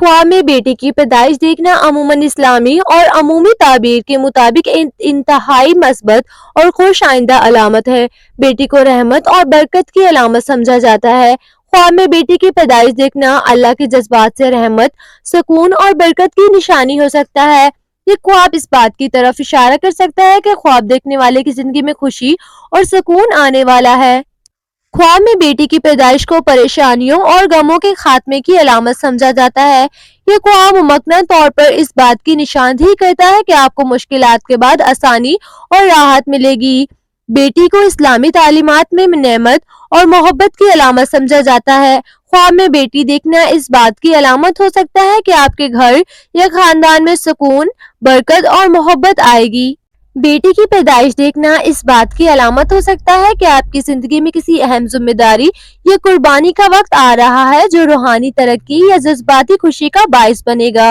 ख्वाब में बेटी की पैदाइश देखना अमूमन इस्लामी और अमूमी ताबीर के मुताबिक इंतहाई मस्बत और खुश आइंदा अलामत है। बेटी को रहमत और बरकत की अलामत समझा जाता है। ख्वाब में बेटी की पैदाइश देखना अल्लाह के जज्बात से रहमत, सुकून और बरकत की निशानी हो सकता है। ये ख्वाब इस बात की तरफ इशारा कर सकता है कि ख्वाब देखने वाले की जिंदगी में खुशी और सुकून आने वाला है। ख्वाब में बेटी की पैदाइश को परेशानियों और गमों के खात्मे की अलामत समझा जाता है। ये ख्वाब मुमक्कन तौर पर इस बात की निशानदेही करता है कि आपको मुश्किलात के बाद आसानी और राहत मिलेगी। बेटी को इस्लामी तालीमात में नेमत और मोहब्बत की अलामत समझा जाता है। ख्वाब में बेटी देखना इस बात की अलामत हो सकता है कि आपके घर या खानदान में सुकून, बरकत और मोहब्बत आएगी। बेटी की पैदाइश देखना इस बात की अलामत हो सकता है कि आपकी जिंदगी में किसी अहम जिम्मेदारी या कुर्बानी का वक्त आ रहा है जो रूहानी तरक्की या जज्बाती खुशी का बाइस बनेगा।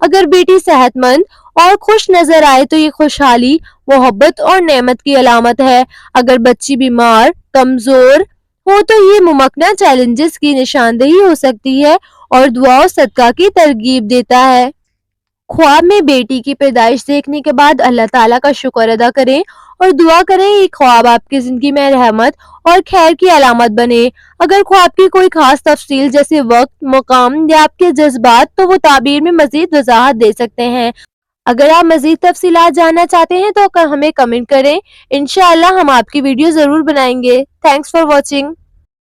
अगर बेटी सेहतमंद और खुश नजर आए तो ये खुशहाली, मोहब्बत और नेमत की अलामत है। अगर बच्ची बीमार, कमजोर हो तो ये मुमक्कना चैलेंजेस की निशानदेही हो सकती है और दुआ और सदका की तरगीब देता है। ख्वाब में बेटी की पैदाइश देखने के बाद अल्लाह ताला का शुक्र अदा करें और दुआ करें ये ख्वाब आपकी जिंदगी में रहमत और खैर की अलामत बने। अगर ख्वाब की कोई खास तफसील जैसे वक्त, मकाम या आपके जज्बात तो वो ताबीर में मजीद वजाहत दे सकते हैं। अगर आप मजीद तफसीलात जानना चाहते हैं तो हमें कमेंट करें। इंशाअल्लाह हम आपकी वीडियो जरूर बनाएंगे। Thanks for watching.